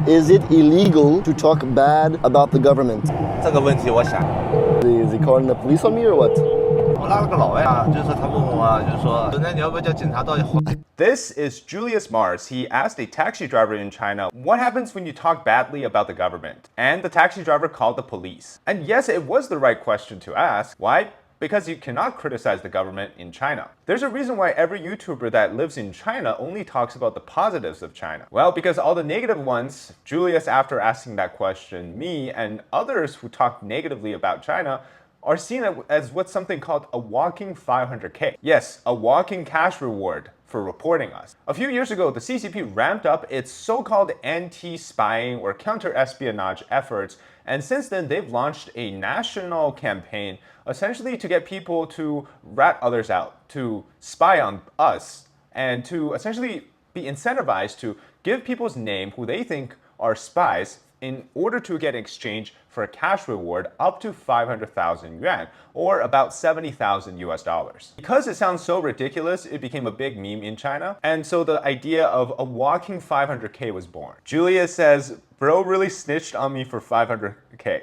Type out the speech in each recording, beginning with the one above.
Is it illegal to talk bad about the government? 这个问题我想。Is he calling the police on me or what? 我拉了个老外啊，就是他问我啊，就是说，那你要不要叫警察到底好？ This is Julius Mars. He asked a taxi driver in China, what happens when you talk badly about the government? And the taxi driver called the police. And yes, it was the right question to ask. Why? Because you cannot criticize the government in China. There's a reason why every YouTuber that lives in China only talks about the positives of China. Well, because all the negative ones, Julius, after asking that question, me, and others who talk negatively about China, are seen as what's something called a walking 500K. Yes, a walking cash reward for reporting us. A few years ago, the CCP ramped up its so-called anti-spying or counter-espionage efforts, and since then they've launched a national campaign essentially to get people to rat others out, to spy on us, and to essentially be incentivized to give people's name who they think are spies in order to get exchange for a cash reward up to 500,000 yuan, or about 70,000 US dollars. Because it sounds so ridiculous, it became a big meme in China, and so the idea of a walking 500K was born. Julius says, bro really snitched on me for 500K.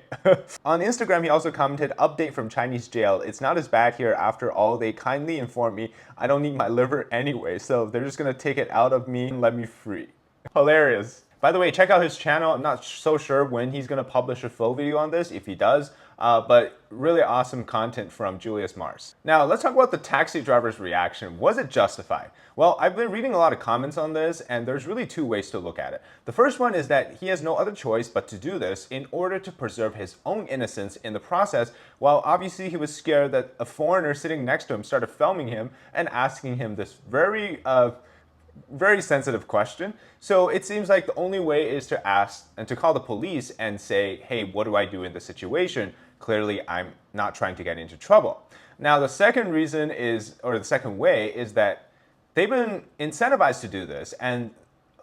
On Instagram, he also commented, update from Chinese jail. It's not as bad here after all. They kindly informed me I don't need my liver anyway, so they're just gonna take it out of me and let me free. Hilarious. By the way, check out his channel. I'm not so sure when he's going to publish a full video on this, if he does, but really awesome content from Julius Mars. Now, let's talk about the taxi driver's reaction. Was it justified? Well, I've been reading a lot of comments on this, and there's really two ways to look at it. The first one is that he has no other choice but to do this in order to preserve his own innocence in the process, while obviously he was scared that a foreigner sitting next to him started filming him and asking him this very sensitive question. So it seems like the only way is to ask and to call the police and say, hey, what do I do in this situation? Clearly, I'm not trying to get into trouble. Now, the second reason is, or the second way is that they've been incentivized to do this, and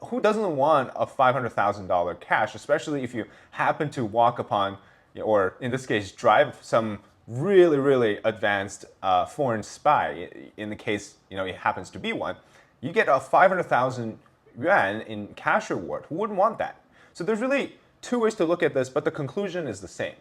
who doesn't want a $500,000 cash, especially if you happen to walk upon, or in this case, drive some really, really advanced foreign spy, in the case, it happens to be one. You get a 500,000 yuan in cash reward. Who wouldn't want that? So there's really two ways to look at this, but the conclusion is the same.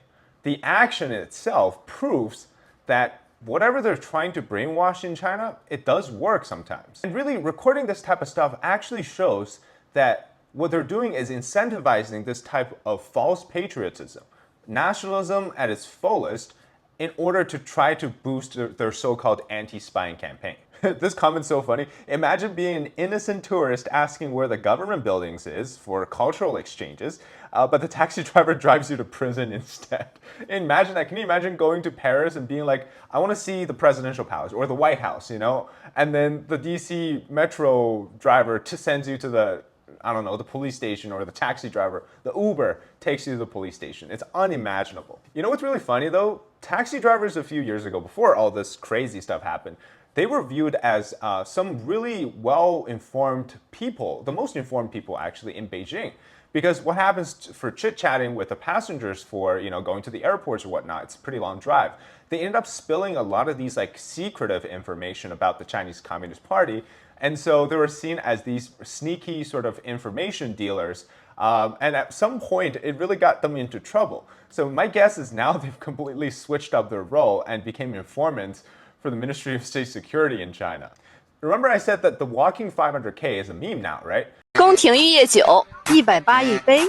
The action itself proves that whatever they're trying to brainwash in China, it does work sometimes. And really, recording this type of stuff actually shows that what they're doing is incentivizing this type of false patriotism, nationalism at its fullest, in order to try to boost their so-called anti-spying campaign. This comment's so funny. Imagine being an innocent tourist asking where the government buildings is for cultural exchanges, but the taxi driver drives you to prison instead. Imagine that. Can you imagine going to Paris and being like, I want to see the presidential palace or the White House, and then the DC metro driver sends you to the, I don't know, the police station, or the taxi driver, the Uber takes you to the police station. It's unimaginable. You know what's really funny though? Taxi drivers a few years ago, before all this crazy stuff happened, they were viewed as some really well-informed people, the most informed people actually in Beijing. Because what happens for chit-chatting with the passengers for, going to the airports or whatnot, it's a pretty long drive. They end up spilling a lot of these secretive information about the Chinese Communist Party. And so they were seen as these sneaky sort of information dealers. And at some point, it really got them into trouble. So my guess is now they've completely switched up their role and became informants for the Ministry of State Security in China. Remember I said that the walking 500K is a meme now, right? 宫廷玉液酒180一杯，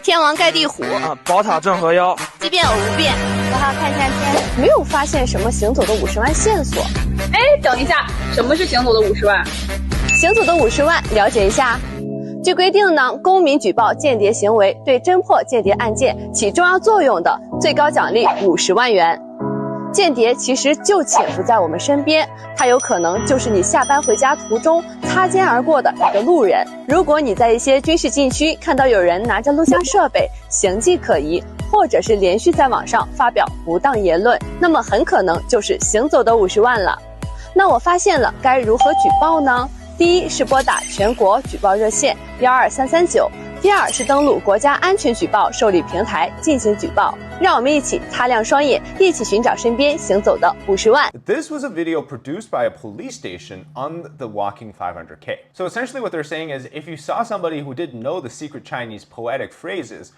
天王盖地虎宝塔镇河妖，即便偶无变，我还要看看天，没有发现什么行走的50万线索。哎，等一下，什么是行走的50万？行走的50万，了解一下。据规定呢，公民举报间谍行为对侦破间谍案件起重要作用的，最高奖励50万元。间谍其实就潜伏在我们身边，他有可能就是你下班回家途中擦肩而过的一个路人。如果你在一些军事禁区看到有人拿着录像设备，形迹可疑，或者是连续在网上发表不当言论，那么很可能就是行走的50万了。那我发现了，该如何举报呢？第一是拨打全国举报热线12339，第二是登录国家安全举报受理平台进行举报。让我们一起擦亮双眼，一起寻找身边行走的50万。This was a video produced by a police station on the walking 500K. So essentially what they're saying is if you saw somebody who didn't know the secret Chinese poetic phrases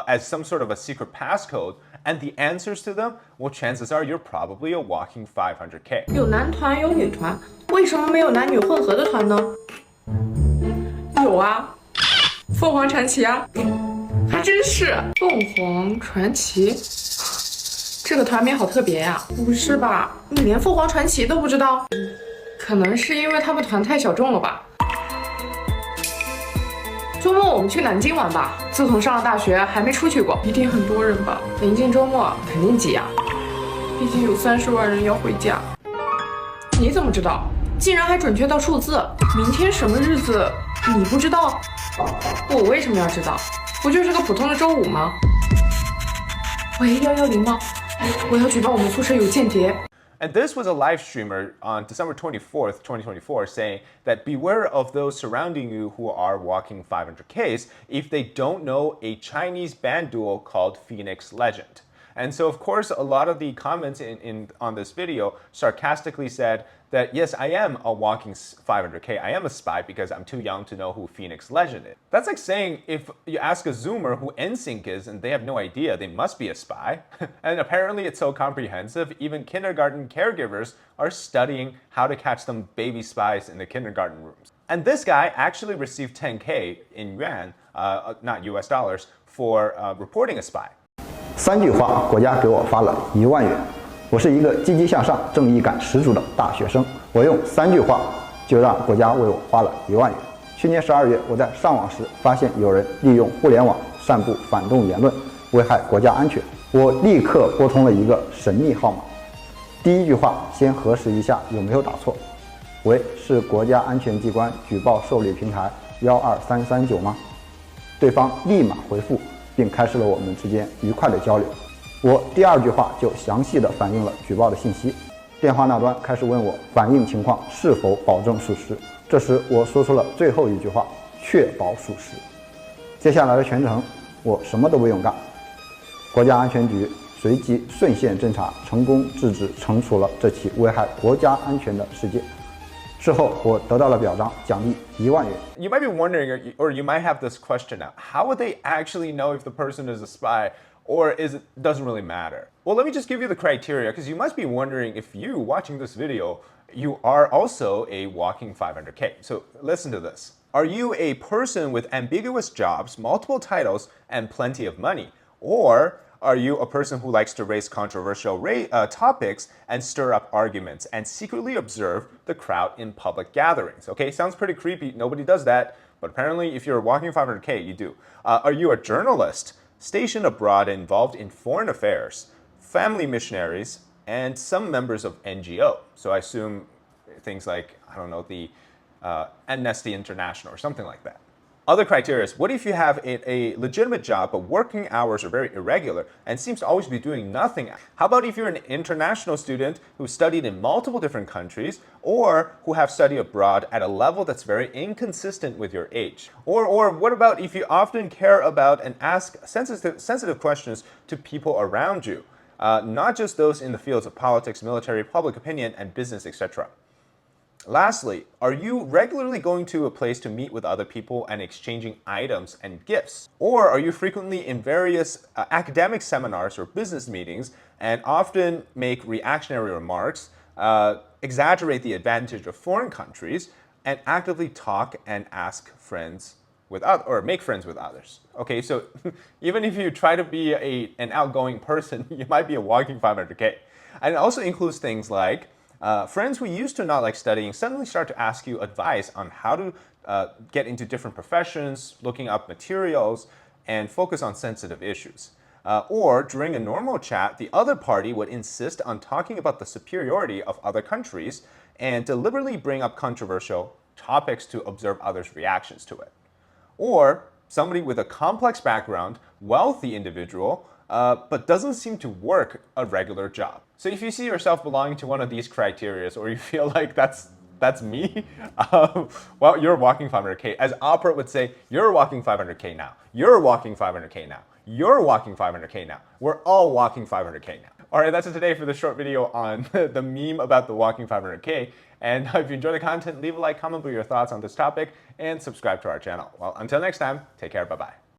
as some sort of a secret passcode and the answers to them, well, chances are you're probably a walking 500K. 有男团有女团，为什么没有男女混合的团呢？有啊，凤凰传奇啊，还真是凤凰传奇。这个团名好特别呀！不是吧？你连凤凰传奇都不知道？可能是因为他们团太小众了吧。周末我们去南京玩吧。自从上了大学还没出去过，一定很多人吧？临近周末肯定挤呀，毕竟有30万人要回家。你怎么知道？竟然还准确到数字？明天什么日子？你不知道？我为什么要知道？不就是个普通的周五吗？喂，110吗？我要举报我们宿舍有间谍。And this was a live streamer on December 24th, 2024, saying that beware of those surrounding you who are walking 500Ks if they don't know a Chinese band duo called Phoenix Legend. And so, of course, a lot of the comments on this video sarcastically said that, yes, I am a walking 500K. I am a spy because I'm too young to know who Phoenix Legend is. That's like saying if you ask a Zoomer who NSYNC is and they have no idea, they must be a spy. And apparently it's so comprehensive, even kindergarten caregivers are studying how to catch them baby spies in the kindergarten rooms. And this guy actually received 10K in yuan, not US dollars, for reporting a spy. 3句话，国家给我发了1万元。我是一个积极向上、正义感十足的大学生。我用3句话就让国家为我花了1万元。去年12月，我在上网时发现有人利用互联网散布反动言论，危害国家安全。我立刻拨通了一个神秘号码。第一句话先核实一下有没有打错。喂，是国家安全机关举报受理平台12339吗？对方立马回复，并开始了我们之间愉快的交流。我第2句话就详细的反映了举报的信息。电话那端开始问我反映情况是否保证属实。这时我说出了最后一句话，确保属实。接下来的全程我什么都不用干，国家安全局随即顺线侦查，成功制止惩处了这起危害国家安全的事件。事后我得到了表彰，奖励1万元。 You might be wondering, or you might have this question now, how would they actually know if the person is a spy, or doesn't really matter? Well, let me just give you the criteria, because you must be wondering if you, watching this video, you are also a walking 500K. So listen to this. Are you a person with ambiguous jobs, multiple titles, and plenty of money? Or are you a person who likes to raise controversial topics and stir up arguments and secretly observe the crowd in public gatherings? Okay, sounds pretty creepy. Nobody does that. But apparently, if you're walking 500K, you do. Are you a journalist, stationed abroad and involved in foreign affairs, family missionaries, and some members of NGO? So I assume things like, I don't know, the Amnesty International or something like that. Other criteria is, what if you have a legitimate job, but working hours are very irregular and seems to always be doing nothing? How about if you're an international student who studied in multiple different countries, or who have studied abroad at a level that's very inconsistent with your age? Or what about if you often care about and ask sensitive questions to people around you, not just those in the fields of politics, military, public opinion, and business, etc.? Lastly, are you regularly going to a place to meet with other people and exchanging items and gifts? Or are you frequently in various academic seminars or business meetings and often make reactionary remarks, exaggerate the advantage of foreign countries, and actively talk and ask friends with or make friends with others? Okay, so even if you try to be an outgoing person, you might be a walking 500K. And it also includes things like friends who used to not like studying suddenly start to ask you advice on how to get into different professions, looking up materials, and focus on sensitive issues. Or during a normal chat, the other party would insist on talking about the superiority of other countries and deliberately bring up controversial topics to observe others' reactions to it. Or somebody with a complex background, wealthy individual, but doesn't seem to work a regular job. So if you see yourself belonging to one of these criteria, or you feel like that's That's me. Well, you're walking 500K. As Oprah would say, you're walking 500K now. You're walking 500K now. You're walking 500K now. We're all walking 500K now. All right, that's it today for the short video on the meme about the walking 500K. And if you enjoy the content, leave a like, comment with your thoughts on this topic, and subscribe to our channel. Well, until next time, take care, bye-bye.